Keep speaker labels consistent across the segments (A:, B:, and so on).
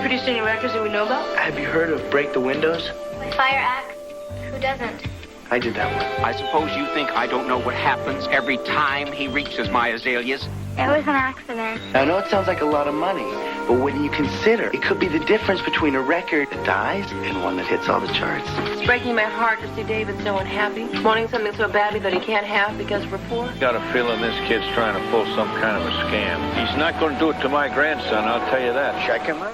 A: produced any records that we know about?
B: Have you heard of Break the Windows?
C: Fire Axe? Who doesn't?
B: I did that one.
D: I suppose you think I don't know what happens every time he reaches my azaleas?
C: It was an accident.
B: Now, I know it sounds like a lot of money, but when you consider, it could be the difference between a record that dies and one that hits all the charts.
A: It's breaking my heart to see David so unhappy, wanting something so badly that he can't have because we're poor.
E: Got a feeling this kid's trying to pull some kind of a scam. He's not going to do it to my grandson, I'll tell you that.
B: Check him out.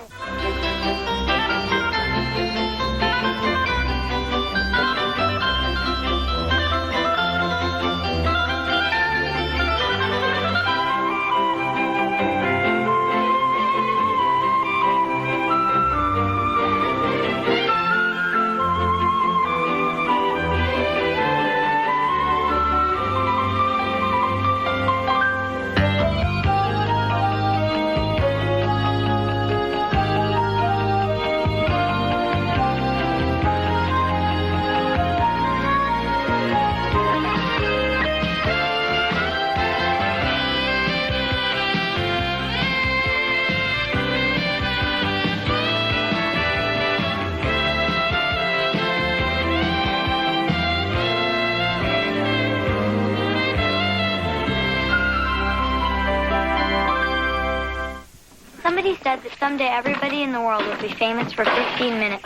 C: Somebody said that someday everybody in the world would be famous for 15 minutes.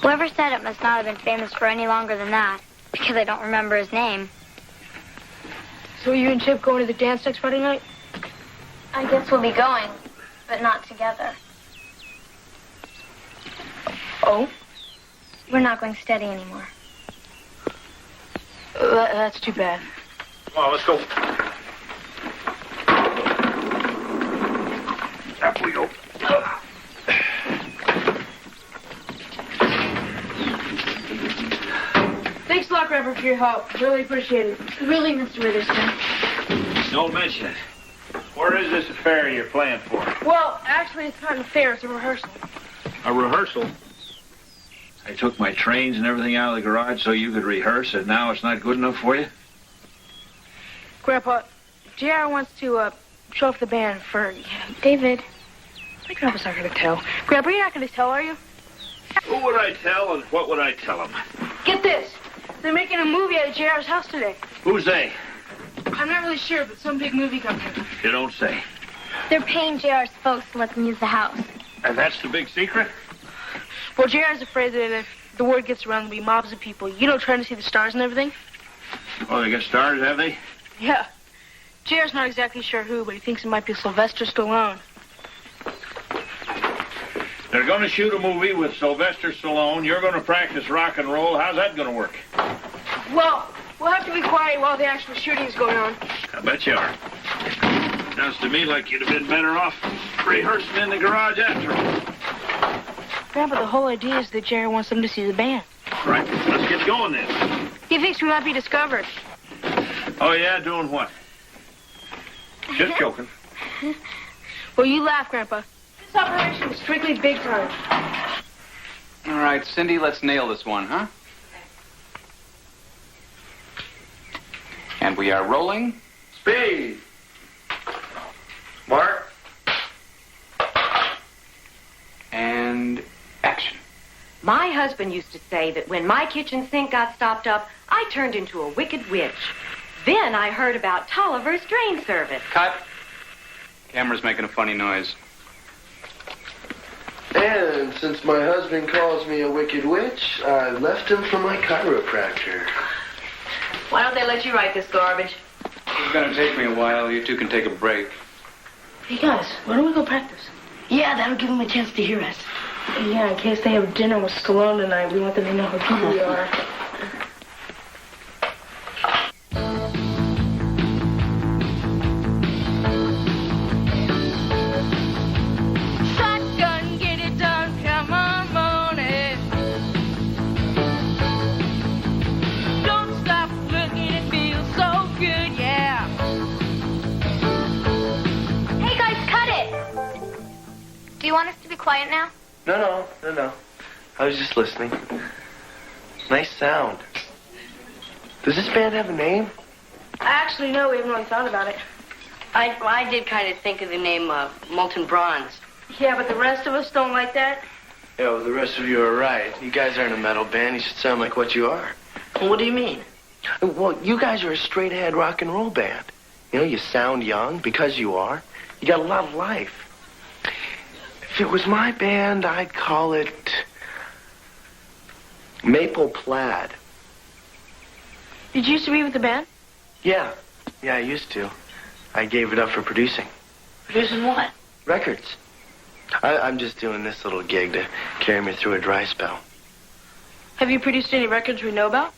C: Whoever said it must not have been famous for any longer than that, because I don't remember his name.
A: So are you and Chip going to the dance next Friday night?
C: I guess we'll be going, but not together.
A: Oh?
C: We're not going steady anymore.
A: That's too bad.
E: Come on, let's go. Up we go.
A: Thanks a lot, Reverend, for your help. Really appreciate it.
C: Really, Mr. Witherspoon?
E: Don't mention it. Where is this affair you're playing for?
A: Well, actually, it's not fair. It's a rehearsal.
E: A rehearsal? I took my trains and everything out of the garage so you could rehearse, and now it's not good enough for you?
A: Grandpa, J.R. wants to show off the band for...
C: David.
A: My grandpa's not going to tell. Grandpa, you're not going to tell, are you?
E: Who would I tell and what would I tell him?
A: Get this. They're making a movie at J.R.'s house today.
E: Who's they?
A: I'm not really sure, but some big movie company.
E: You don't say.
C: They're paying J.R.'s folks to let them use the house.
E: And that's the big secret?
A: Well, J.R.'s afraid that if the word gets around, there'll be mobs of people, trying to see the stars and everything.
E: Oh, they got stars, have they?
A: Yeah. J.R.'s not exactly sure who, but he thinks it might be Sylvester Stallone.
E: They're going to shoot a movie with Sylvester Stallone. You're going to practice rock and roll. How's that going to work?
A: Well, we'll have to be quiet while the actual shooting's going on.
E: I bet you are. Sounds to me like you'd have been better off rehearsing in the garage after all.
A: Grandpa, the whole idea is that J.R. wants them to see the band.
E: Right, let's get going then.
A: He thinks we might be discovered.
E: Oh, yeah? Doing what? Just joking.
A: Well, you laugh, Grandpa. This operation is strictly big time.
F: All right, Cindy, let's nail this one, huh? And we are rolling.
B: Speed. Mark.
F: And action.
G: My husband used to say that when my kitchen sink got stopped up, I turned into a wicked witch. Then I heard about Tolliver's drain service.
F: Cut. Camera's making a funny noise.
B: And since my husband calls me a wicked witch, I left him for my chiropractor.
G: Why don't they let you write this garbage?
F: It's going to take me a while. You two can take a break.
A: Hey, guys, why don't we go practice?
H: Yeah, that'll give them a chance to hear us.
A: Yeah, in case they have dinner with Stallone tonight, we want them to know how people we are.
I: Shotgun, get it done, come on, money. Don't stop looking, it feels so good, yeah.
C: Hey, guys, cut it! Do you want us to be quiet now?
B: No. I was just listening. Nice sound. Does this band have a name?
A: Actually, no, we haven't really thought about it.
G: I did kind of think of the name Molten Bronze.
A: Yeah, but the rest of us don't like that.
B: Yeah, well, the rest of you are right. You guys aren't a metal band. You should sound like what you are.
A: Well, what do you mean?
B: Well, you guys are a straight-ahead rock and roll band. You know, you sound young because you are. You got a lot of life. If it was my band, I'd call it Maple Plaid.
A: Did you used to be with the band?
B: Yeah, I used to. I gave it up for producing.
A: Producing what?
B: Records. I'm just doing this little gig to carry me through a dry spell.
A: Have you produced any records we know about?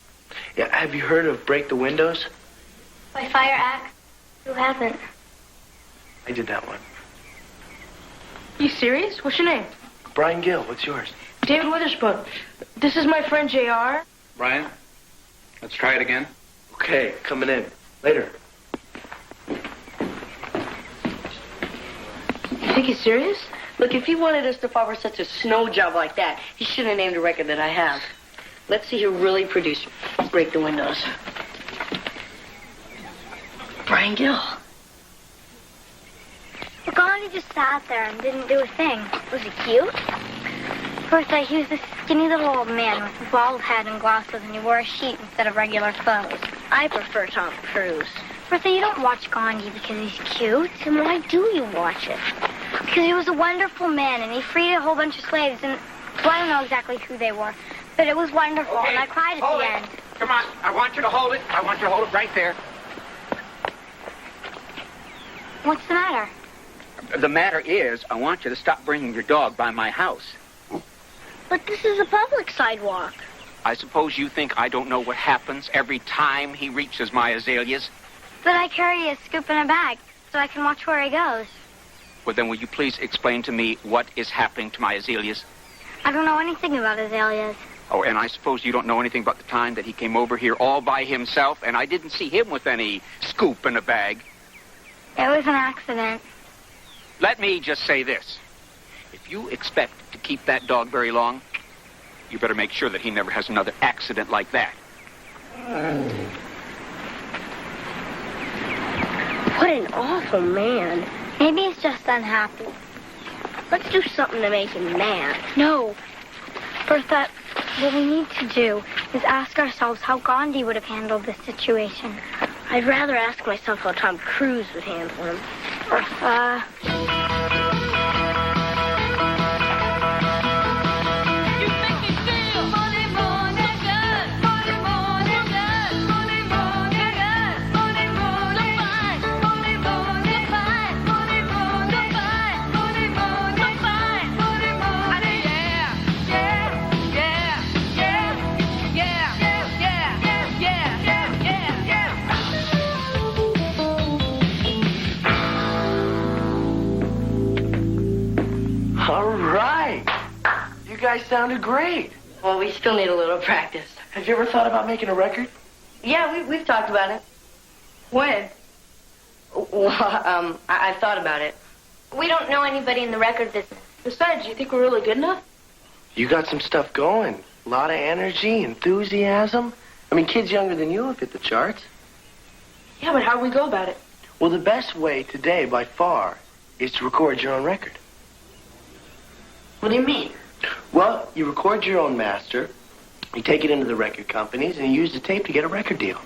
B: Yeah, have you heard of Break the Windows?
C: By Fire Axe? Who hasn't?
B: I did that one.
A: You serious? What's your name?
B: Brian Gill, what's yours?
A: David Witherspoon. This is my friend JR.
F: Brian, let's try it again.
B: Okay, coming in. Later.
A: You think he's serious?
H: Look, if he wanted us to fall for such a snow job like that, he should have named a record that I have. Let's see who really produced Break the Windows. Brian Gill.
C: Well, Gandhi just sat there and didn't do a thing. Was he cute? Bertha, he was this skinny little old man with a bald head and glasses, and he wore a sheet instead of regular clothes.
H: I prefer Tom Cruise.
C: Bertha, you don't watch Gandhi because he's cute. And why do you watch it? Because he was a wonderful man, and he freed a whole bunch of slaves, and well, I don't know exactly who they were, but it was wonderful, and I cried at the end.
D: Come on, I want you to hold it. I want you to hold it right there.
C: What's the matter?
D: The matter is, I want you to stop bringing your dog by my house.
C: But this is a public sidewalk.
D: I suppose you think I don't know what happens every time he reaches my azaleas?
C: But I carry a scoop in a bag, so I can watch where he goes.
D: Well, then will you please explain to me what is happening to my azaleas?
C: I don't know anything about azaleas.
D: Oh, and I suppose you don't know anything about the time that he came over here all by himself, and I didn't see him with any scoop in a bag.
C: It was an accident.
D: Let me just say this. If you expect to keep that dog very long, you better make sure that he never has another accident like that.
H: What an awful man.
C: Maybe he's just unhappy.
H: Let's do something to make him mad.
C: No. Bertha, what we need to do is ask ourselves how Gandhi would have handled this situation.
H: I'd rather ask myself how Tom Cruise would handle him.
C: Bertha.
B: All right. You guys sounded great.
H: Well, we still need a little practice.
B: Have you ever thought about making a record?
H: Yeah, we've talked about it.
A: When?
H: Well, I've thought about it.
C: We don't know anybody in the record business.
A: Besides, you think we're really good enough?
B: You got some stuff going. A lot of energy, enthusiasm. I mean, kids younger than you have hit the charts.
A: Yeah, but how do we go about it?
B: Well, the best way today, by far, is to record your own record.
A: What do you mean?
B: Well, you record your own master, you take it into the record companies, and you use the tape to get a record deal.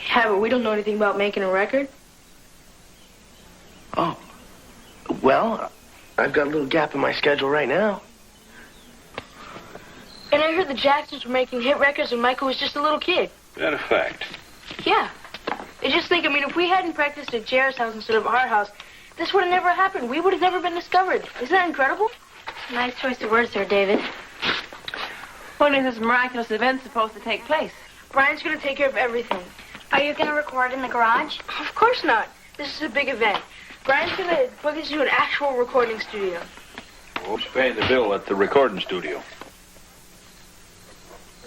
A: Yeah, but we don't know anything about making a record.
B: Oh. Well, I've got a little gap in my schedule right now.
A: And I heard the Jacksons were making hit records when Michael was just a little kid.
E: That a fact?
A: Yeah. I just think, if we hadn't practiced at Jer's house instead of our house, this would have never happened. We would have never been discovered. Isn't that incredible?
C: Nice choice of words there, David.
G: When is this miraculous event supposed to take place?
A: Brian's going to take care of everything.
C: Are you going to record in the garage?
A: Of course not. This is a big event. Brian's going to book us to an actual recording studio.
E: Who's paying the bill at the recording studio?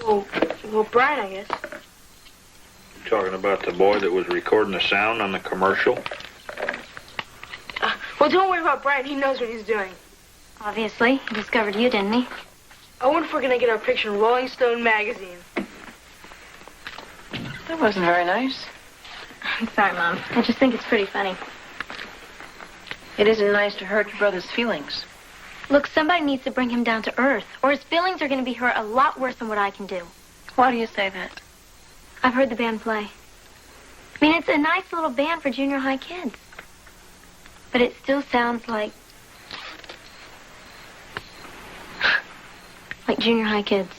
A: Well, Brian, I guess.
E: You talking about the boy that was recording the sound on the commercial?
A: Well, don't worry about Brian. He knows what he's doing.
C: Obviously. He discovered you, didn't he?
A: I wonder if we're going to get our picture in Rolling Stone magazine.
G: That wasn't very nice.
C: I'm sorry, Mom. I just think it's pretty funny.
A: It isn't nice to hurt your brother's feelings.
C: Look, somebody needs to bring him down to earth, or his feelings are going to be hurt a lot worse than what I can do.
A: Why do you say that?
C: I've heard the band play. I mean, it's a nice little band for junior high kids. But it still sounds like junior high kids.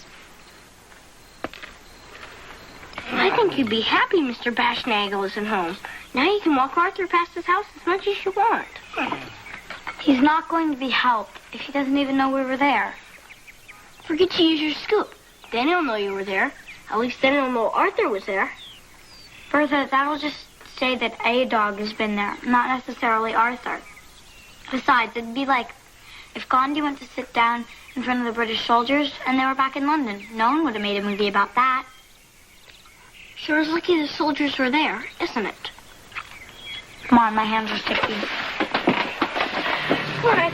J: I think you'd be happy Mr. Bashnagel isn't home. Now you can walk Arthur past his house as much as you want.
C: He's not going to be helped if he doesn't even know we were there.
J: Forget to use your scoop. Then he'll know you were there. At least then he'll know Arthur was there.
C: Bertha, that'll just say that a dog has been there, not necessarily Arthur. Besides, it'd be like if Gandhi went to sit down in front of the British soldiers and they were back in London. No one would have made a movie about that.
J: Sure is lucky the soldiers were there, isn't it?
C: Come on, my hands are sticky.
J: All right.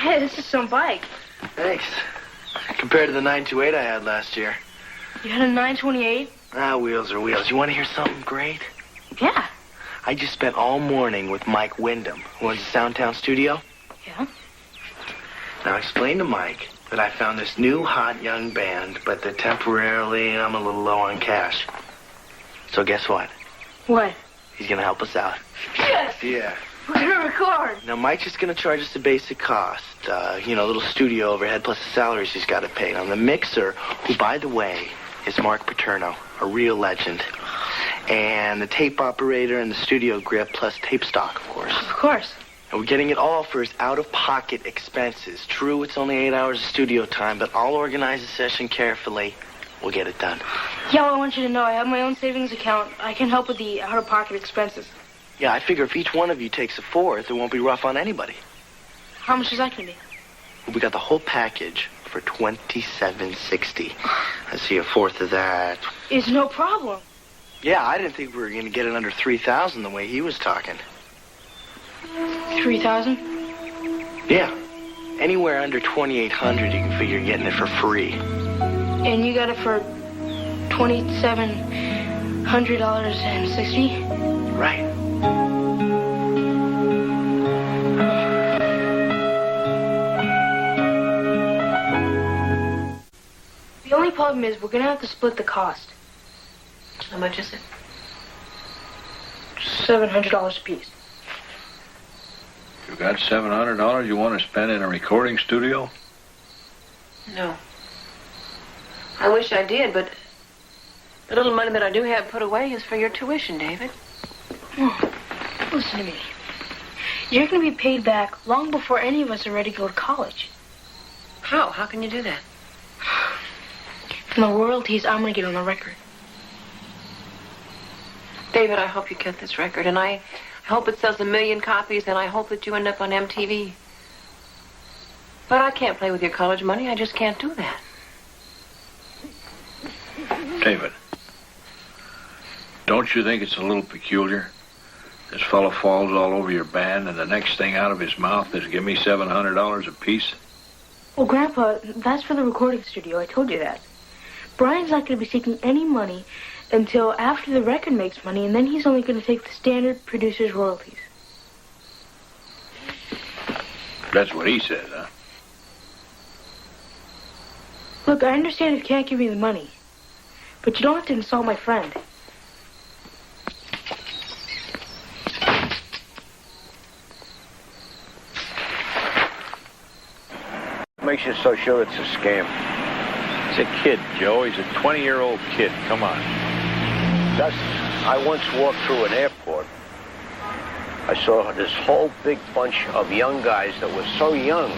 A: Hey, this is some bike.
B: Thanks. Compared to the 928 I had last year.
A: You had a 928?
B: Wheels are wheels. You want to hear something great?
A: Yeah.
B: I just spent all morning with Mike Wyndham, who owns the Soundtown studio.
A: Yeah?
B: Now, explain to Mike that I found this new hot young band, but that temporarily I'm a little low on cash. So guess what?
A: What?
B: He's going to help us out.
A: Yes!
B: Yeah.
A: We're going to record.
B: Now, Mike's just going to charge us the basic cost. A little studio overhead plus the salaries he's got to pay. Now, the mixer, who, by the way, is Mark Paterno, a real legend. And the tape operator and the studio grip plus tape stock, of course.
A: Of course.
B: And we're getting it all for his out-of-pocket expenses. True, it's only 8 hours of studio time, but I'll organize the session carefully. We'll get it done.
A: Yeah, well, I want you to know I have my own savings account. I can help with the out-of-pocket expenses.
B: Yeah, I figure if each one of you takes a fourth, it won't be rough on anybody.
A: How much is that going to be?
B: We got the whole package for $27.60. I see a fourth of that.
A: It's no problem.
B: Yeah, I didn't think we were going to get it under $3,000 the way he was talking.
A: 3,000?
B: Yeah. Anywhere under $2,800, you can figure you're getting it for free.
A: And you got it for $2,700.60?
B: Right.
A: The only problem is we're going to have to split the cost.
H: How much is it?
A: $700 a piece.
E: You got $700 you want to spend in a recording studio?
H: No. I wish I did, but the little money that I do have put away is for your tuition, David.
A: Oh, listen to me. You're going to be paid back long before any of us are ready to go to college.
H: How? How can you do that?
A: From the royalties, I'm going to get on the record.
H: David, I hope you get this record, and I hope it sells 1 million copies, and I hope that you end up on MTV. But I can't play with your college money. I just can't do that.
E: David, don't you think it's a little peculiar? This fellow falls all over your band, and the next thing out of his mouth is give me $700 apiece?
A: Well, Grandpa, that's for the recording studio. I told you that. Brian's not going to be taking any money until after the record makes money, and then he's only going to take the standard producer's royalties.
E: That's what he says, huh?
A: Look, I understand if you can't give me the money, but you don't have to insult my friend.
K: What makes you so sure it's a scam?
E: He's a kid, Joe. He's a 20-year-old kid. Come on.
K: Gus, I once walked through an airport. I saw this whole big bunch of young guys that were so young.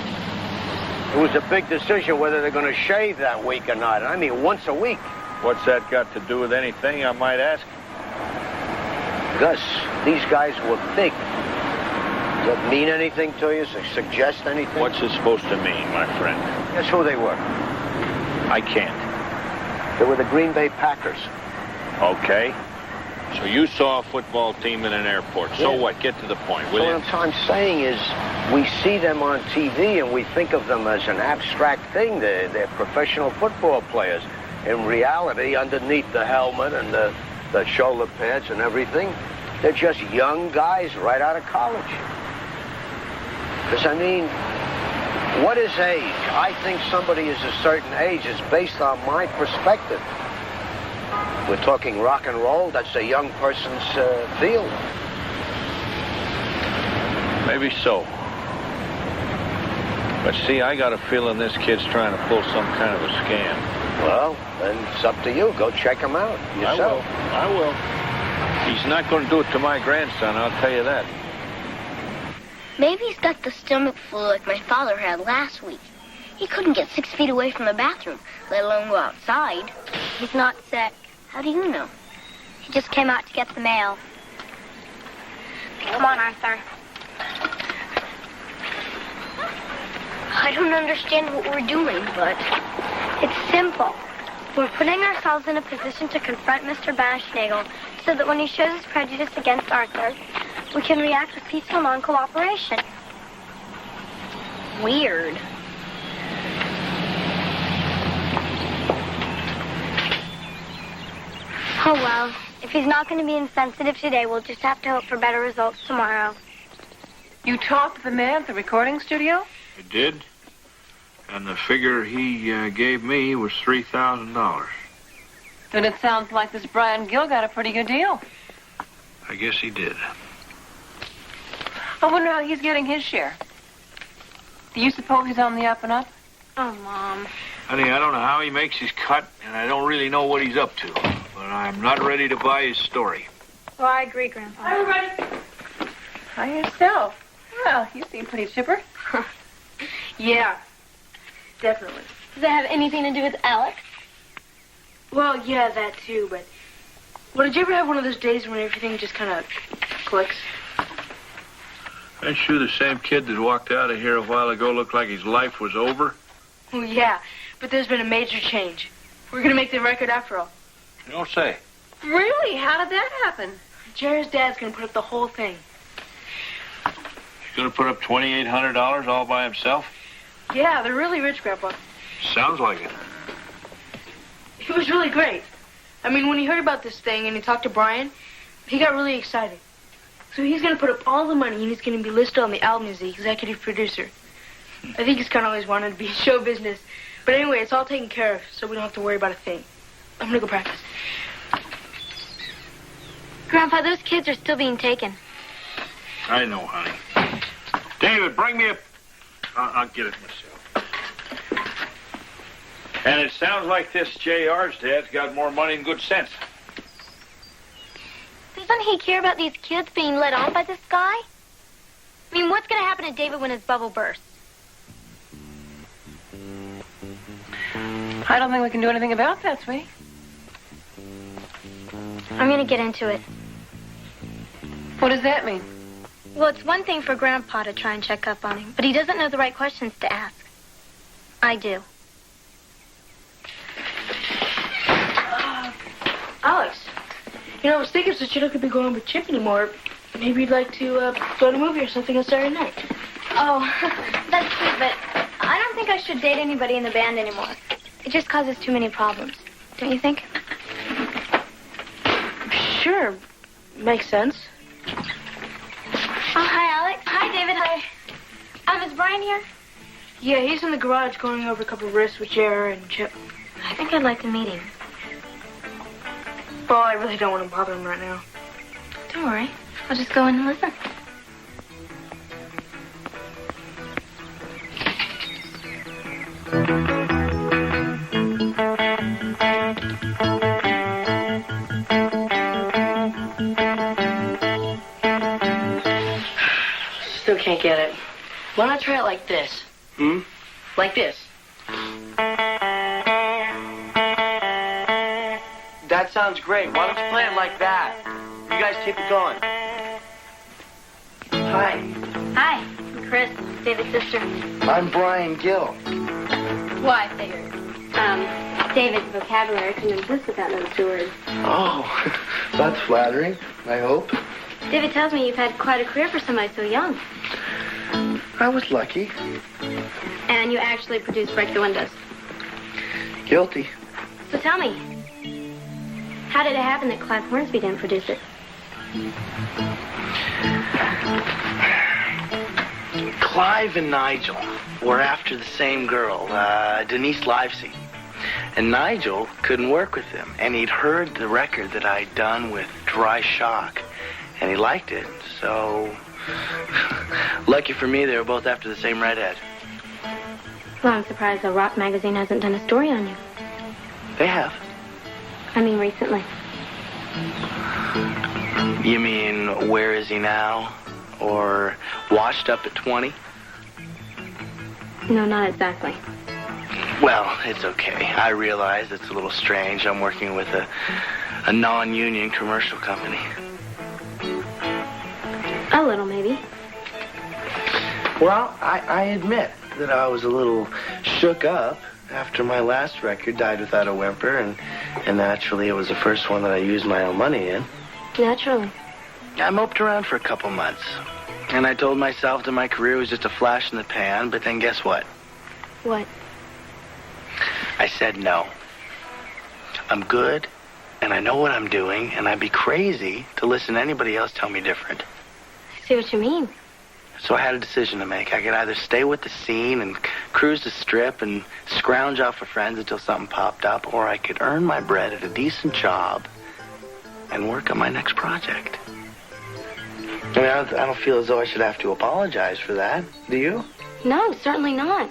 K: It was a big decision whether they're going to shave that week or not. I mean, once a week.
E: What's that got to do with anything, I might ask?
K: Gus, these guys were big. Does that mean anything to you? Suggest anything?
E: What's it supposed to mean, my friend?
K: Guess who they were?
E: I can't.
K: They were the Green Bay Packers.
E: Okay. So you saw a football team in an airport. So
K: Yeah.
E: what? Get to the point,
K: So
E: will you?
K: what I'm saying is, we see them on TV and we think of them as an abstract thing. They're professional football players. in reality, underneath the helmet and the shoulder pads and everything, they're just young guys right out of college. Because, I mean, what is age? I think somebody is a certain age is based on my perspective. We're talking rock and roll, that's a young person's field.
E: Maybe so. But see, I got a feeling this kid's trying to pull some kind of a scam.
K: Well, then it's up to you. Go check him out yourself.
E: I will. He's not going to do it to my grandson, I'll tell you that.
J: Maybe he's got the stomach flu like my father had last week. He couldn't get 6 feet away from the bathroom, let alone go outside.
C: He's not sick.
J: How do you know?
C: He just came out to get the mail. Come on, Arthur.
J: I don't understand what we're doing, but...
C: It's simple. We're putting ourselves in a position to confront Mr. Bashnagel so that when he shows his prejudice against Arthur, we can react with peaceful non-cooperation.
J: Weird.
C: Oh, well. If he's not going to be insensitive today, we'll just have to hope for better results tomorrow.
H: You talked to the man at the recording studio?
E: I did. And the figure he gave me was $3,000.
H: Then it sounds like this Brian Gill got a pretty good deal.
E: I guess he did.
H: I wonder how he's getting his share. Do you suppose he's on the up and up?
C: Oh, Mom.
E: Honey, I don't know how he makes his cut, and I don't really know what he's up to. But I'm not ready to buy his story.
C: Well, I agree, Grandpa.
H: Hi, everybody. Hi, yourself. Well, you seem pretty chipper.
A: Yeah, definitely.
C: Does that have anything to do with Alex?
A: Well, yeah, that too, but... Well, did you ever have one of those days when everything just kind of clicks?
E: Ain't you the same kid that walked out of here a while ago looked like his life was over?
A: Well, yeah, but there's been a major change. We're going to make the record after all.
E: You don't say.
H: Really? How did that happen?
A: Jared's dad's going to put up the whole thing.
E: He's going to put up $2,800 all by himself?
A: Yeah, they're really rich, Grandpa.
E: Sounds like it.
A: It was really great. I mean, when he heard about this thing and he talked to Brian, he got really excited. So he's going to put up all the money and he's going to be listed on the album as the executive producer. I think he's kind of always wanted to be in show business. But anyway, it's all taken care of, so we don't have to worry about a thing. I'm going to go practice.
C: Grandpa, those kids are still being taken.
E: I know, honey. David, bring me a... I'll get it myself. And it sounds like this J.R.'s dad's got more money than good sense.
C: Doesn't he care about these kids being led on by this guy? I mean, what's going to happen to David when his bubble bursts?
H: I don't think we can do anything about that, sweetie.
C: I'm going to get into it.
H: What does that mean?
C: Well, it's one thing for Grandpa to try and check up on him, but he doesn't know the right questions to ask. I do.
A: Alex, you know, I was thinking since you don't get to be going with Chip anymore, maybe you'd like to go to a movie or something on Saturday night.
C: Oh, that's sweet, but I don't think I should date anybody in the band anymore. It just causes too many problems. Don't you think?
A: Sure. Makes sense.
C: Oh, hi, Alex. Hi, David. Hi. Is Brian here?
A: Yeah, he's in the garage going over a couple of risks with Jared and Chip.
C: I think I'd like to meet him.
A: Well, I really don't want to bother him right now.
C: Don't worry. I'll just go in and listen.
A: Still can't get it. Why not try it like this? Like this.
B: That sounds great. Why don't you play it like that? You guys keep it going. Hi.
C: Hi. I'm Chris, David's sister.
B: I'm Brian Gill.
C: Well, I figured. David's vocabulary can exist without those two words.
B: Oh, that's flattering, I hope.
C: David tells me you've had quite a career for somebody so young.
B: I was lucky.
C: And you actually produced Break the Windows.
B: Guilty.
C: So tell me, how did it happen that Clive Hornsby didn't produce it?
B: Clive and Nigel were after the same girl, Denise Livesey. And Nigel couldn't work with him. And he'd heard the record that I'd done with Dry Shock. And he liked it. So, lucky for me, they were both after the same redhead.
C: Well, I'm surprised the Rock magazine hasn't done a story on you.
B: They have.
C: I mean, recently.
B: You mean, where is he now? Or washed up at 20?
C: No, not exactly.
B: Well, it's okay. I realize it's a little strange. I'm working with a non-union commercial company.
C: A little, maybe.
B: Well, I admit that I was a little shook up after my last record, Died Without a Whimper, and naturally it was the first one that I used my own money in.
C: Naturally.
B: I moped around for a couple months, and I told myself that my career was just a flash in the pan, but then guess what?
C: What?
B: I said no. I'm good, and I know what I'm doing, and I'd be crazy to listen to anybody else tell me different.
C: I see what you mean.
B: So I had a decision to make. I could either stay with the scene and cruise the strip and scrounge off for friends until something popped up, or I could earn my bread at a decent job and work on my next project. I mean, I don't feel as though I should have to apologize for that. Do you?
C: No, certainly not.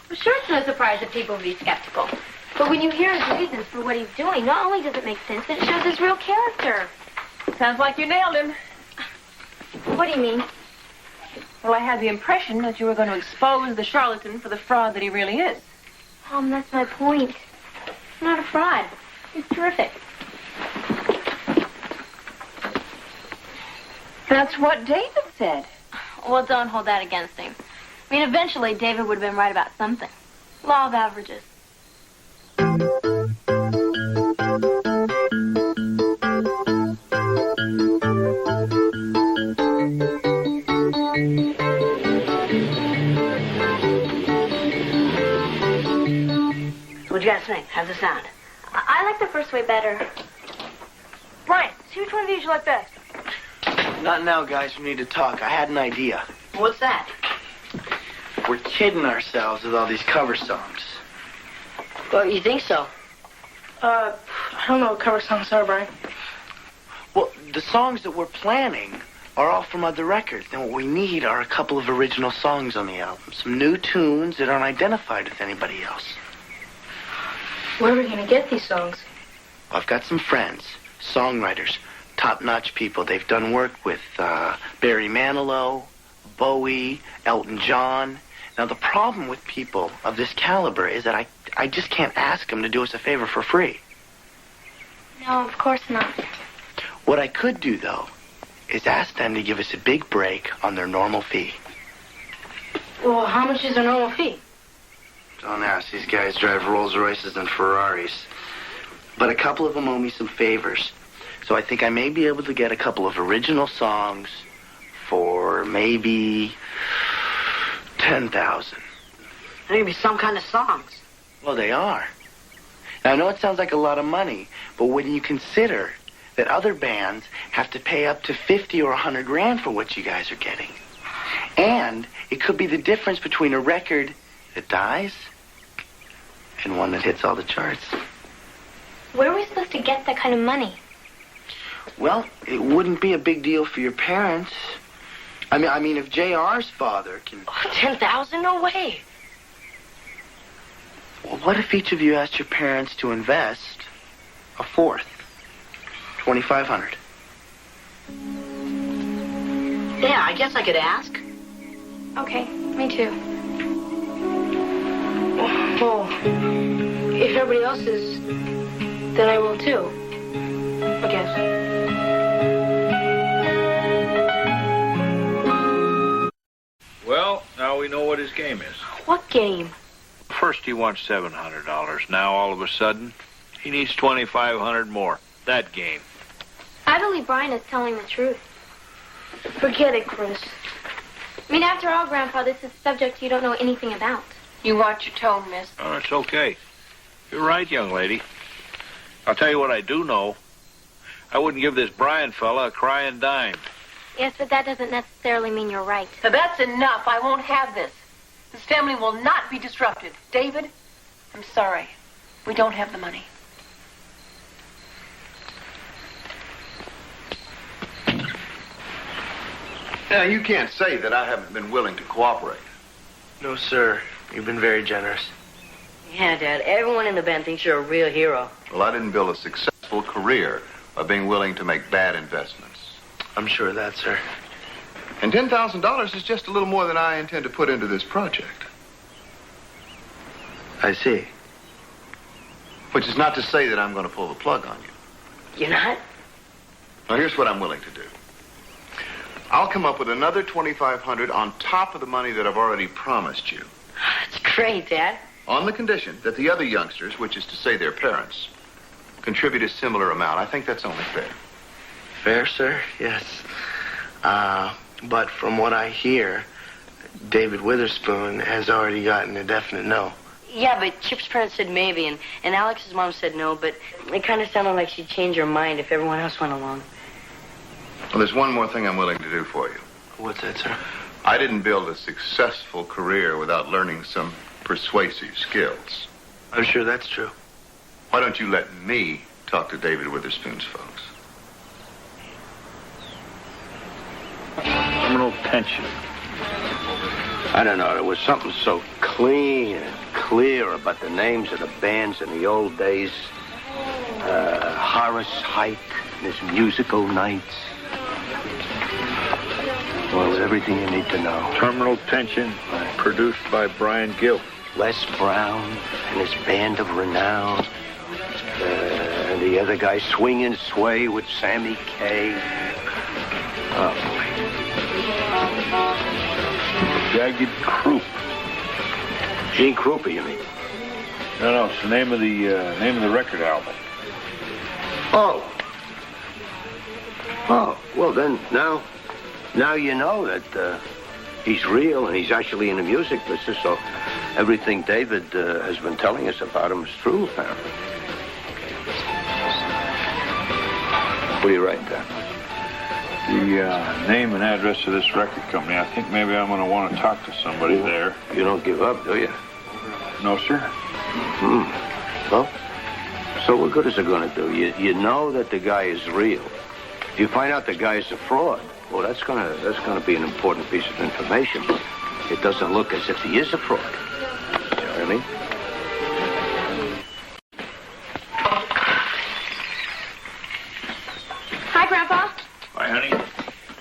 C: Well, sure, it's no surprise that people will be skeptical. But when you hear his reasons for what he's doing, not only does it make sense, it shows his real character.
H: Sounds like you nailed him.
C: What do you mean?
H: Well, I had the impression that you were going to expose the charlatan for the fraud that he really is.
C: That's my point. I'm not a fraud. He's terrific.
H: That's what David said.
C: Well, don't hold that against him. I mean, eventually David would have been right about something. Law of averages.
A: What do you guys think? How's it sound?
C: I like the first way better.
A: Brian, see which one of these you like best.
B: Not now, guys. We need to talk. I had an idea.
A: What's that?
B: We're kidding ourselves with all these cover songs.
A: Well, you think so? I don't know what cover songs are, Brian.
B: Well, the songs that we're planning are all from other records, and what we need are a couple of original songs on the album. Some new tunes that aren't identified with anybody else.
A: Where are we going to get these songs?
B: I've got some friends, songwriters, top-notch people. They've done work with Barry Manilow, Bowie, Elton John. Now, the problem with people of this caliber is that I just can't ask them to do us a favor for free.
C: No, of course not.
B: What I could do, though, is ask them to give us a big break on their normal fee.
A: Well, how much is their normal fee?
B: Don't ask. These guys drive Rolls Royces and Ferraris. But a couple of them owe me some favors. So I think I may be able to get a couple of original songs for maybe $10,000.
A: There may be some kind of songs.
B: Well, they are. Now, I know it sounds like a lot of money, but when you consider that other bands have to pay up to 50 or 100 grand for what you guys are getting, and it could be the difference between a record that dies and one that hits all the charts.
C: Where are we supposed to get that kind of money?
B: Well, it wouldn't be a big deal for your parents. I mean, if JR's father can...
A: Oh, 10,000? No way.
B: Well, what if each of you asked your parents to invest a fourth? 2,500.
A: Yeah, I guess I could ask.
C: Okay, me too.
A: Well, if everybody else is, then I will too. I guess.
E: Well, now we know what his game is.
A: What game?
E: First he wants $700. Now all of a sudden, he needs $2,500 more. That game.
C: I believe Brian is telling the truth.
A: Forget it, Chris.
C: I mean, after all, Grandpa, this is a subject you don't know anything about.
H: You watch your tone, miss.
E: Oh, it's okay. You're right, young lady. I'll tell you what I do know. I wouldn't give this Brian fella a crying dime.
C: Yes, but that doesn't necessarily mean you're right.
H: Now, that's enough. I won't have this. This family will not be disrupted. David, I'm sorry. We don't have the money.
L: Now, you can't say that I haven't been willing to cooperate.
B: No, sir. You've been very generous.
M: Yeah, Dad. Everyone in the band thinks you're a real hero.
L: Well, I didn't build a successful career by being willing to make bad investments.
B: I'm sure of that, sir.
L: And $10,000 is just a little more than I intend to put into this project.
B: I see.
L: Which is not to say that I'm going to pull the plug on you.
M: You're not?
L: Now, here's what I'm willing to do. I'll come up with another $2,500 on top of the money that I've already promised you.
M: That's great, Dad.
L: On the condition that the other youngsters, which is to say their parents, contribute a similar amount. I think that's only fair.
B: Fair, sir? Yes. But from what I hear, David Witherspoon has already gotten a definite no.
M: Yeah, but Chip's parents said maybe, and Alex's mom said no, but it kind of sounded like she'd change her mind if everyone else went along.
L: Well, there's one more thing I'm willing to do for you.
B: What's that, sir?
L: I didn't build a successful career without learning some persuasive skills.
B: I'm sure that's true.
L: Why don't you let me talk to David Witherspoon's folks?
E: Criminal pension.
K: I don't know. There was something so clean and clear about the names of the bands in the old days. Horace Heidt and his musical nights. Well, it's everything you need to know.
E: Terminal pension, produced by Brian Gill.
K: Les Brown and his band of renown. And the other guy, Swing and Sway with Sammy Kaye. Oh, boy.
E: Jagged Croup.
K: Gene Krupa, you mean?
E: No, it's the name of the record album.
K: Oh, well then, now you know that he's real and he's actually in the music business, so everything David has been telling us about him is true, apparently. What do you write there?
E: The name and address of this record company. I think maybe I'm going to want to talk to somebody there.
K: You don't give up, do you?
E: No, sir.
K: Well, so what good is it going to do? You know that the guy is real. If you find out the guy is a fraud, well, that's gonna be an important piece of information. But it doesn't look as if he is a fraud. You know what I mean?
C: Hi, Grandpa.
E: Hi, honey.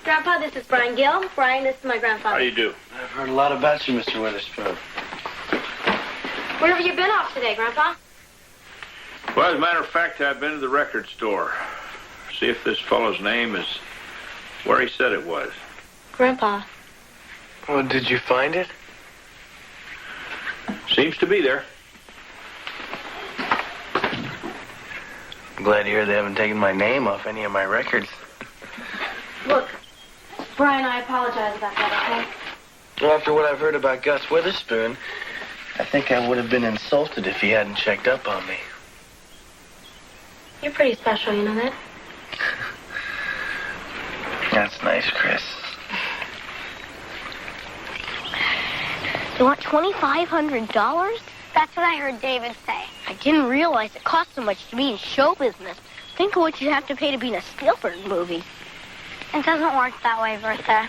C: Grandpa, this is Brian Gill. Brian, this is my grandfather.
E: How you do?
B: I've heard a lot about you, Mr. Witherspoon.
C: Where have you been off today, Grandpa?
E: Well, as a matter of fact, I've been to the record store. See if this fellow's name is where he said it was.
C: Grandpa.
B: Well, did you find it?
E: Seems to be there.
B: I'm glad to hear they haven't taken my name off any of my records.
C: Look, Brian, I apologize about that, okay?
B: Well, after what I've heard about Gus Witherspoon, I think I would have been insulted if he hadn't checked up on me.
C: You're pretty special, you know that?
B: That's nice, Chris.
J: You want $2,500?
C: That's what I heard David say.
J: I didn't realize it cost so much to be in show business. Think of what you have to pay to be in a Spielberg movie.
C: It doesn't work that way, Bertha.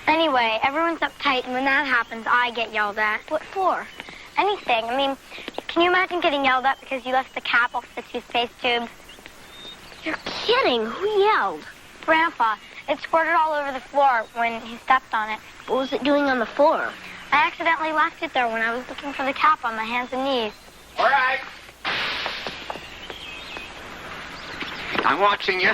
C: Anyway, everyone's uptight, and when that happens, I get yelled at.
J: What for?
C: Anything. I mean, can you imagine getting yelled at because you left the cap off the toothpaste tubes?
J: You're kidding. Who yelled?
C: Grandpa. It squirted all over the floor when he stepped on it.
J: What was it doing on the floor?
C: I accidentally left it there when I was looking for the cap on my hands and knees.
D: All right. I'm watching you.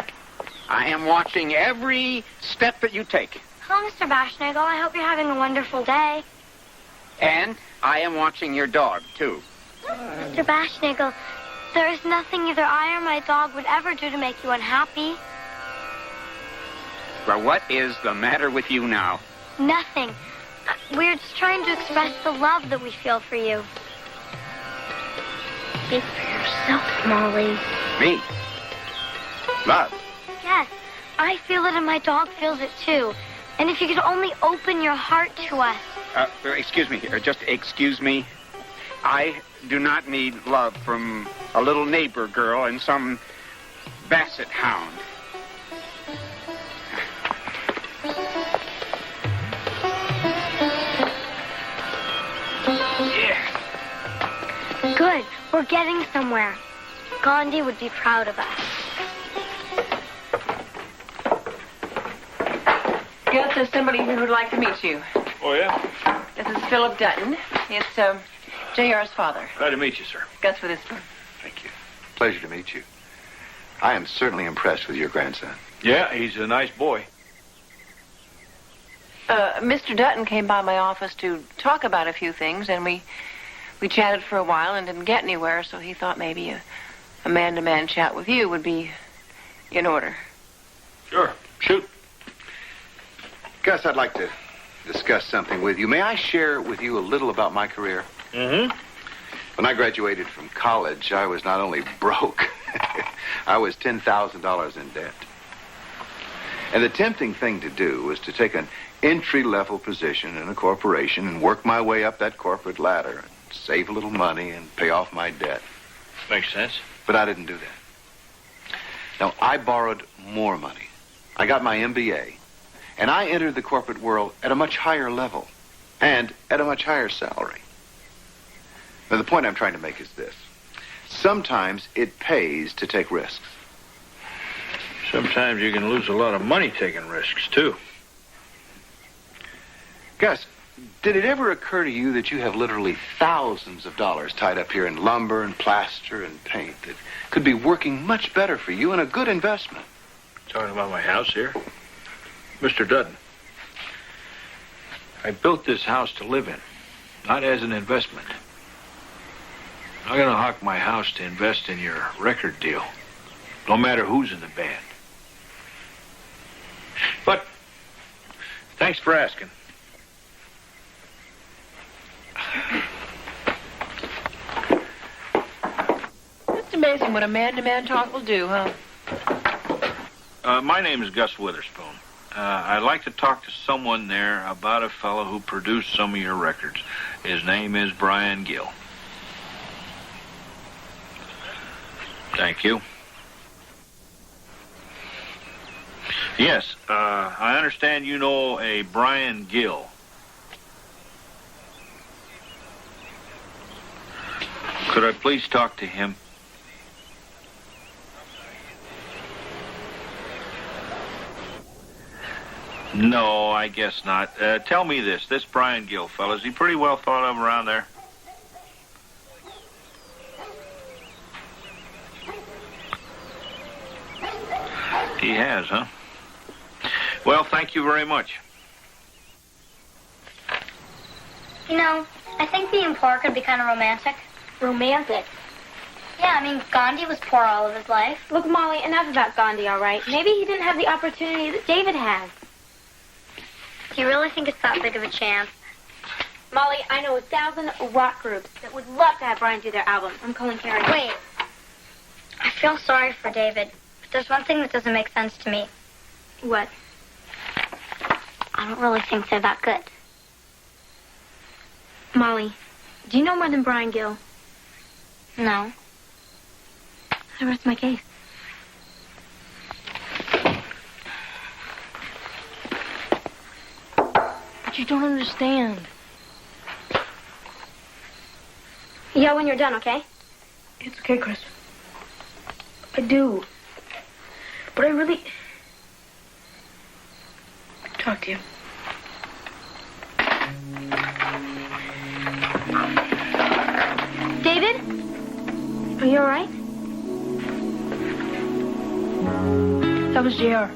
D: I am watching every step that you take.
C: Hello, Mr. Bashnagel. I hope you're having a wonderful day.
D: And I am watching your dog, too.
C: Mr. Bashnagel, there is nothing either I or my dog would ever do to make you unhappy.
D: Well, what is the matter with you now?
C: Nothing. We're just trying to express the love that we feel for you.
J: Think for yourself, Molly.
L: Me? Not.
C: Yes, I feel it and my dog feels it too. And if you could only open your heart to us.
D: Excuse me, just excuse me. I do not need love from a little neighbor girl and some basset hound. Yeah.
C: Good, we're getting somewhere. Gandhi would be proud of us.
H: Yes, there's somebody here who'd like to meet you.
E: Oh, yeah?
H: This is Philip Dutton. It's, J.R.'s father.
E: Glad to meet you, sir.
H: Gus Witherspoon.
L: Thank you. Pleasure to meet you. I am certainly impressed with your grandson.
E: Yeah, he's a nice boy.
H: Mr. Dutton came by my office to talk about a few things, and we chatted for a while and didn't get anywhere, so he thought maybe a man-to-man chat with you would be in order.
E: Sure. Shoot.
L: Gus, I'd like to discuss something with you. May I share with you a little about my career?
E: Mm-hmm.
L: When I graduated from college, I was not only broke, I was $10,000 in debt. And the tempting thing to do was to take an entry-level position in a corporation and work my way up that corporate ladder and save a little money and pay off my debt.
E: Makes sense.
L: But I didn't do that. Now, I borrowed more money. I got my MBA. And I entered the corporate world at a much higher level and at a much higher salary. Now, the point I'm trying to make is this. Sometimes it pays to take risks.
E: Sometimes you can lose a lot of money taking risks, too.
L: Gus, did it ever occur to you that you have literally thousands of dollars tied up here in lumber and plaster and paint that could be working much better for you and a good investment?
E: Talking about my house here? Mr. Dutton, I built this house to live in, not as an investment. I'm going to hawk my house to invest in your record deal, no matter who's in the band. But thanks for asking.
H: It's amazing what a man-to-man talk will do, huh?
E: My name is Gus Witherspoon. I'd like to talk to someone there about a fellow who produced some of your records. His name is Brian Gill. Thank you. Yes, I understand you know a Brian Gill. Could I please talk to him? No, I guess not. Tell me this Brian Gill fella, is he pretty well thought of around there? He has, huh? Well, thank you very much.
C: You know, I think being poor could be kind of romantic.
J: Romantic?
C: Yeah, I mean, Gandhi was poor all of his life.
A: Look, Molly, enough about Gandhi, all right? Maybe he didn't have the opportunity that David has.
C: Do you really think it's that big of a chance?
A: Molly, I know 1,000 rock groups that would love to have Brian do their album. I'm calling Carrie.
C: Wait. I feel sorry for David, but there's one thing that doesn't make sense to me.
A: What?
C: I don't really think they're that good.
A: Molly, do you know more than Brian Gill?
C: No.
A: I rest my case. But you don't understand. Yeah, when you're done, okay? It's okay, Chris. I do. But I really... talk to you. David? Are you all right? That was JR.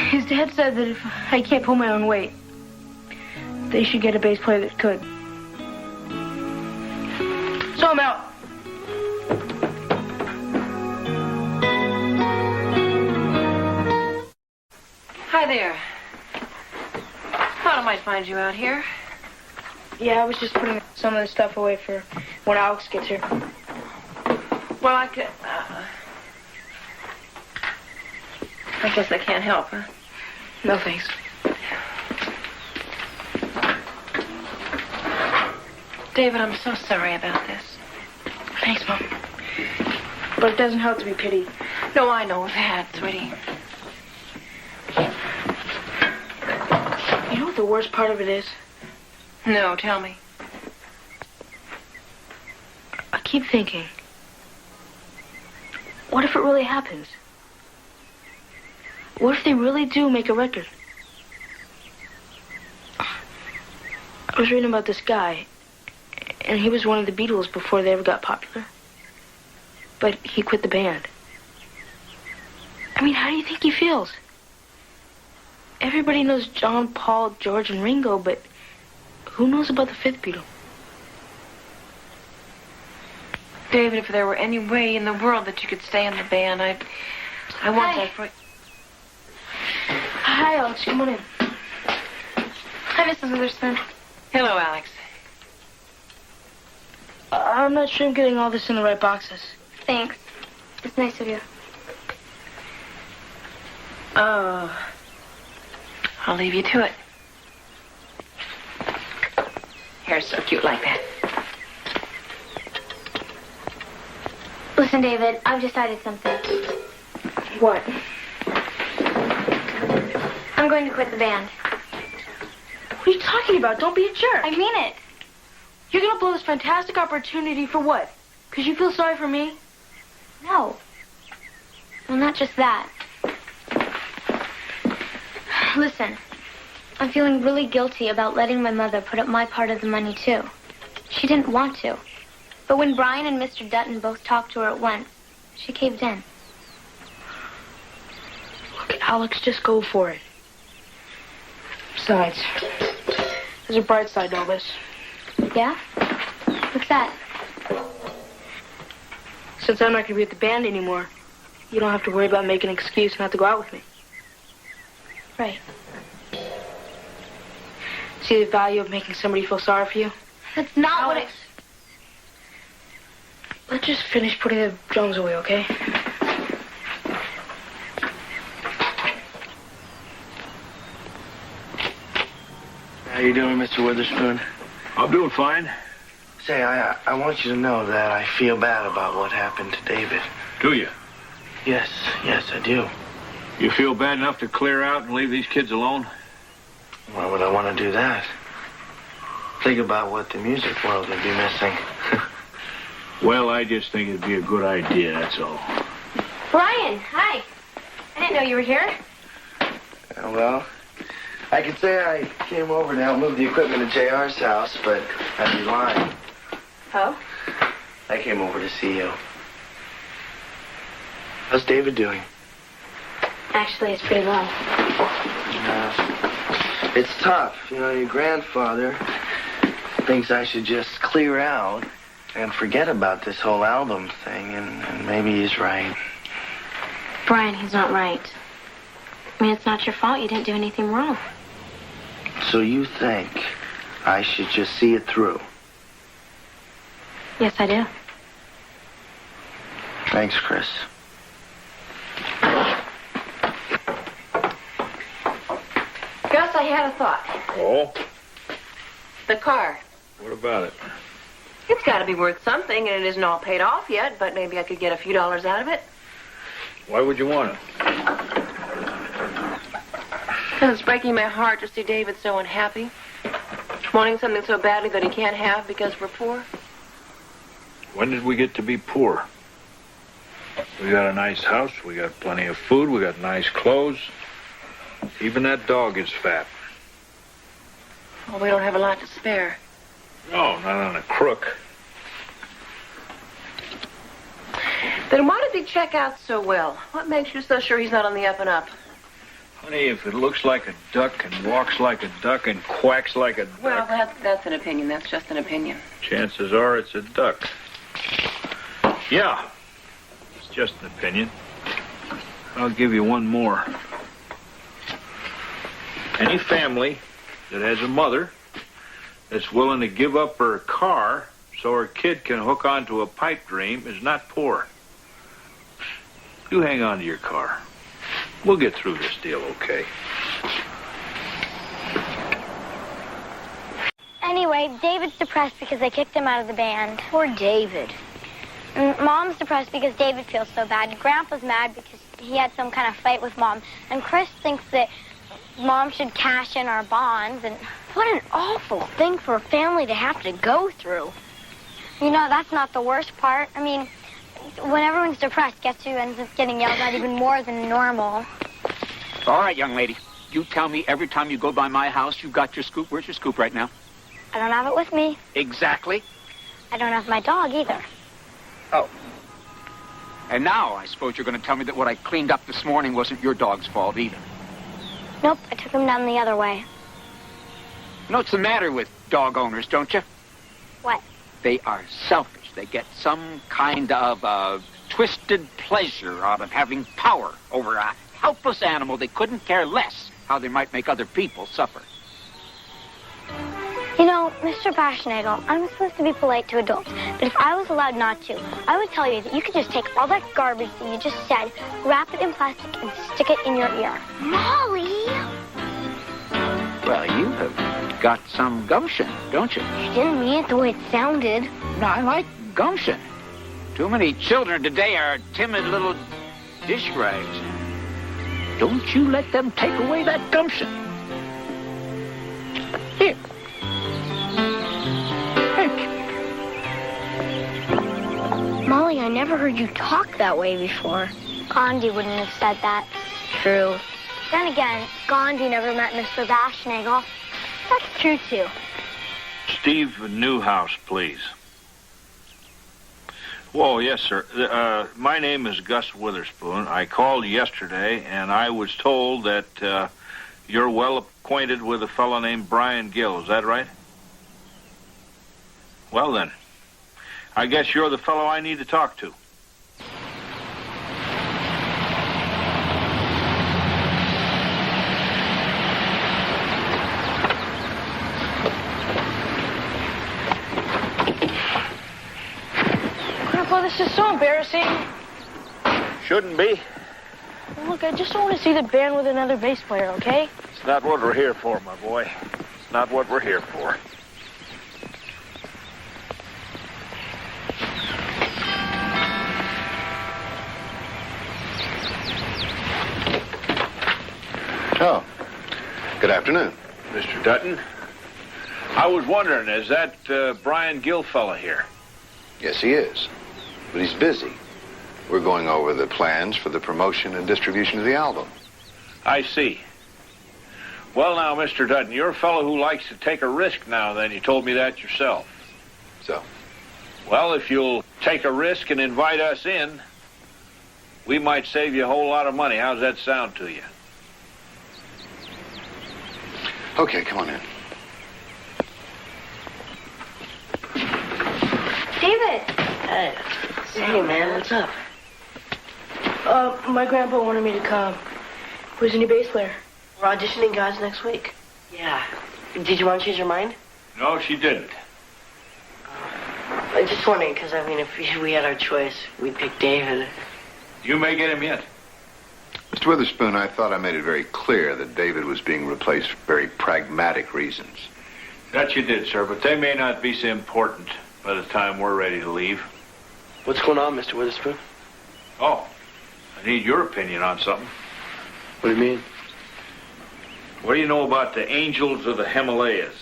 A: His dad said that if I can't pull my own weight, they should get a bass player that could. So I'm out.
H: Hi there. Thought I might find you out here.
A: Yeah, I was just putting some of the stuff away for when Alex gets here.
H: Well, I could... I guess I can't help, huh?
A: No, thanks.
H: David, I'm so sorry about this.
A: Thanks, Mom. But it doesn't help to be pitied.
H: No, I know that, sweetie.
A: You know what the worst part of it is?
H: No, tell me.
A: I keep thinking, what if it really happens? What if they really do make a record? I was reading about this guy, and he was one of the Beatles before they ever got popular. But he quit the band. I mean, how do you think he feels? Everybody knows John, Paul, George, and Ringo, but who knows about the fifth Beatle?
H: David, if there were any way in the world that you could stay in the band, I want that for...
A: Hi, Alex. Come on in.
C: Hi, Mrs. Witherspoon.
H: Hello, Alex.
A: I'm not sure I'm getting all this in the right boxes.
C: Thanks. It's nice of you.
H: Oh. I'll leave you to it. Hair's so cute like that.
C: Listen, David, I've decided something.
A: What?
C: I'm going to quit the band.
A: What are you talking about? Don't be a jerk.
C: I mean it.
A: You're going to blow this fantastic opportunity for what? Because you feel sorry for me?
C: No. Well, not just that. Listen, I'm feeling really guilty about letting my mother put up my part of the money, too. She didn't want to. But when Brian and Mr. Dutton both talked to her at once, she caved in.
A: Look, Alex, just go for it. Besides, there's a bright side to all this.
C: Yeah? What's that?
A: Since I'm not going to be at the band anymore, you don't have to worry about making an excuse not to go out with me.
C: Right.
A: See the value of making somebody feel sorry for you?
C: That's not what it...
A: Let's just finish putting the drums away, okay?
B: How you doing, Mr. Witherspoon?
E: I'm doing fine.
B: Say, I want you to know that I feel bad about what happened to David.
E: Do you?
B: Yes, I do.
E: You feel bad enough to clear out and leave these kids alone?
B: Why would I want to do that? Think about what the music world would be missing.
E: Well, I just think it'd be a good idea, that's all.
C: Brian, hi. I didn't know you were here.
B: Well, I could say I came over to help move the equipment at JR's house, but I'd be lying.
C: Oh?
B: I came over to see you. How's David doing?
C: Actually, it's pretty well.
B: It's tough. You know, your grandfather thinks I should just clear out and forget about this whole album thing, and maybe he's right.
C: Brian, he's not right. I mean, it's not your fault. You didn't do anything wrong.
B: So you think I should just see it through?
C: Yes, I do.
B: Thanks, Chris.
H: Gus, I had a thought.
E: Oh?
H: The car.
E: What about it?
H: It's got to be worth something, and it isn't all paid off yet, but maybe I could get a few dollars out of it.
E: Why would you want it?
H: Because it's breaking my heart to see David so unhappy. Wanting something so badly that he can't have because we're poor.
E: When did we get to be poor? We got a nice house, we got plenty of food, we got nice clothes. Even that dog is fat.
H: Well, we don't have a lot to spare.
E: No, not on a crook.
H: Then why did he check out so well? What makes you so sure he's not on the up and up?
E: Honey, if it looks like a duck and walks like a duck and quacks like a duck...
H: Well, that's an opinion. That's just an opinion.
E: Chances are it's a duck. Yeah, it's just an opinion. I'll give you one more. Any family that has a mother that's willing to give up her car so her kid can hook onto a pipe dream is not poor. You hang on to your car. We'll get through this deal okay.
C: Anyway, David's depressed because they kicked him out of the band.
J: Poor David.
C: And Mom's depressed because David feels so bad. Grandpa's mad because he had some kind of fight with Mom. And Chris thinks that Mom should cash in our bonds. And
J: what an awful thing for a family to have to go through.
C: You know, that's not the worst part. I mean, when everyone's depressed, guess who ends up getting yelled at even more than normal?
D: All right, young lady. You tell me every time you go by my house, you've got your scoop. Where's your scoop right now?
C: I don't have it with me.
D: Exactly.
C: I don't have my dog either.
D: Oh. And now I suppose you're going to tell me that what I cleaned up this morning wasn't your dog's fault either.
C: Nope, I took him down the other way.
D: You know what's the matter with dog owners, don't you?
C: What?
D: They are selfish. They get some kind of twisted pleasure out of having power over a helpless animal. They couldn't care less how they might make other people suffer.
C: You know, Mr. Baschnagel, I'm supposed to be polite to adults, but if I was allowed not to, I would tell you that you could just take all that garbage that you just said, wrap it in plastic, and stick it in your ear.
J: Molly!
D: Well, you have got some gumption, don't you?
J: You didn't mean it the way it sounded.
D: No, I like gumption. Too many children today are timid little dish rags. Don't you let them take away that gumption. Here.
J: Molly, I never heard you talk that way before.
C: Gandhi wouldn't have said that.
J: True.
C: Then again, Gandhi never met Mr. Baschnagel. That's true, too.
E: Steve Newhouse, please. Whoa, yes, sir. My name is Gus Witherspoon. I called yesterday, and I was told that you're well acquainted with a fellow named Brian Gill. Is that right? Well, then, I guess you're the fellow I need to talk to.
A: Grandpa, this is so embarrassing.
E: Shouldn't be.
A: Look, I just don't want to see the band with another bass player, okay?
E: It's not what we're here for, my boy. It's not what we're here for.
L: Oh, good afternoon.
E: Mr. Dutton, I was wondering, is that Brian Gill fella here?
L: Yes, he is. But he's busy. We're going over the plans for the promotion and distribution of the album.
E: I see. Well, now, Mr. Dutton, you're a fellow who likes to take a risk now, then. You told me that yourself.
L: So?
E: Well, if you'll take a risk and invite us in, we might save you a whole lot of money. How's that sound to you?
L: Okay, come on in.
C: David!
M: Hey, man, what's up?
A: My grandpa wanted me to come. Who's any bass player?
M: We're auditioning guys next week. Yeah. Did you want to change your mind?
E: No, she didn't.
M: I'm just wondering, because, I mean, if we had our choice, we'd pick David.
E: You may get him yet.
L: Mr. Witherspoon, I thought I made it very clear that David was being replaced for very pragmatic reasons.
E: That you did, sir, but they may not be so important by the time we're ready to leave.
B: What's going on, Mr. Witherspoon?
E: Oh, I need your opinion on something.
B: What do you mean?
E: What do you know about the Angels of the Himalayas?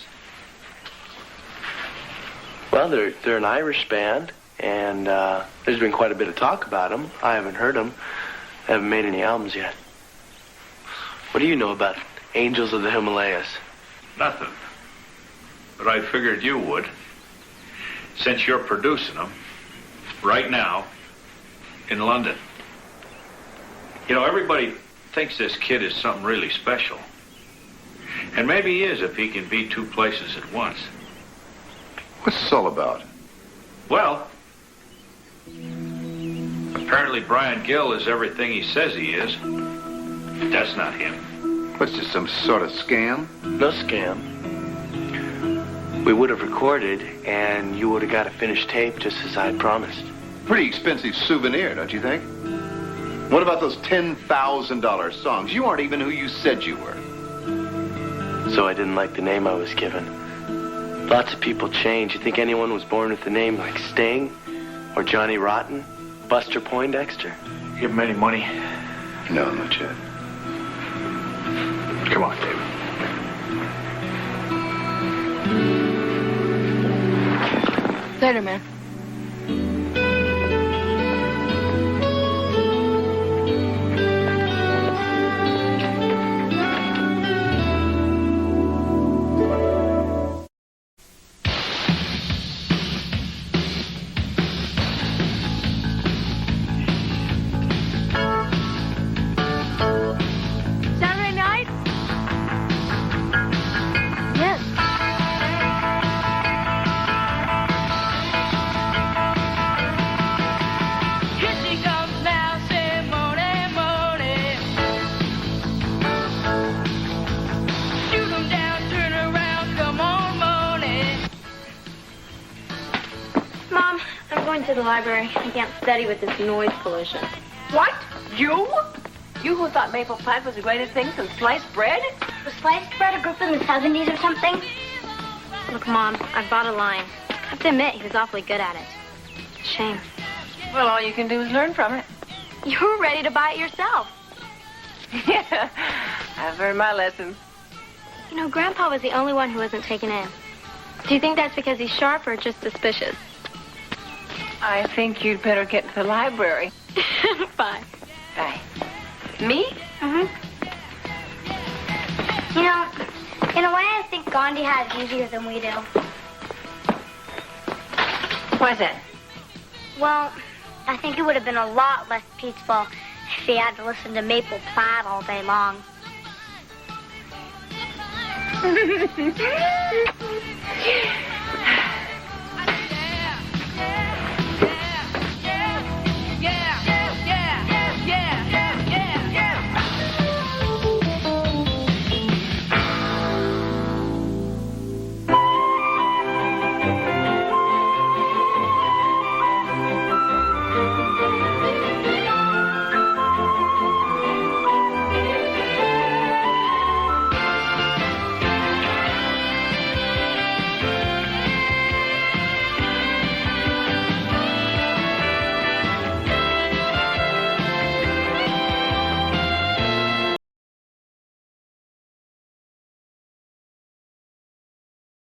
B: Well, they're an Irish band, and there's been quite a bit of talk about them. I haven't heard them. I haven't made any albums yet. What do you know about Angels of the Himalayas?
E: Nothing. But I figured you would, since you're producing them right now in London. You know, everybody thinks this kid is something really special. And maybe he is if he can be two places at once.
L: What's this all about?
E: Well, apparently Brian Gill is everything he says he is. That's not him.
L: What's this, some sort of scam?
B: No scam. We would have recorded, and you would have got a finished tape just as I had promised.
L: Pretty expensive souvenir, don't you think? What about those $10,000 songs? You aren't even who you said you were.
B: So I didn't like the name I was given. Lots of people change. You think anyone was born with a name like Sting? Or Johnny Rotten? Buster Poindexter?
E: Give him any money?
L: No, not yet.
E: Come on, David.
A: Later, man.
C: Saturday night? Yes.
I: Here she comes now, Simone, Mone. Shoot 'em down, turn around, come on, Mone.
C: Mom, I'm going to the library. I can't study with this noise pollution.
H: What? You? You who thought maple pie was the greatest thing since sliced bread?
C: Was sliced bread a group in the 70s or something?
N: Look, Mom, I bought a line. I have to admit, he was awfully good at it. Shame.
H: Well, all you can do is learn from it.
N: You were ready to buy it yourself.
H: Yeah, I've learned my lessons.
N: You know, Grandpa was the only one who wasn't taken in. Do you think that's because he's sharp or just suspicious?
H: I think you'd better get to the library.
N: Bye.
H: Bye. Me?
C: Mm-hmm. You know, in a way, I think Gandhi had it easier than we do.
H: Why's that?
C: Well, I think it would have been a lot less peaceful if he had to listen to Maple Plaid all day long.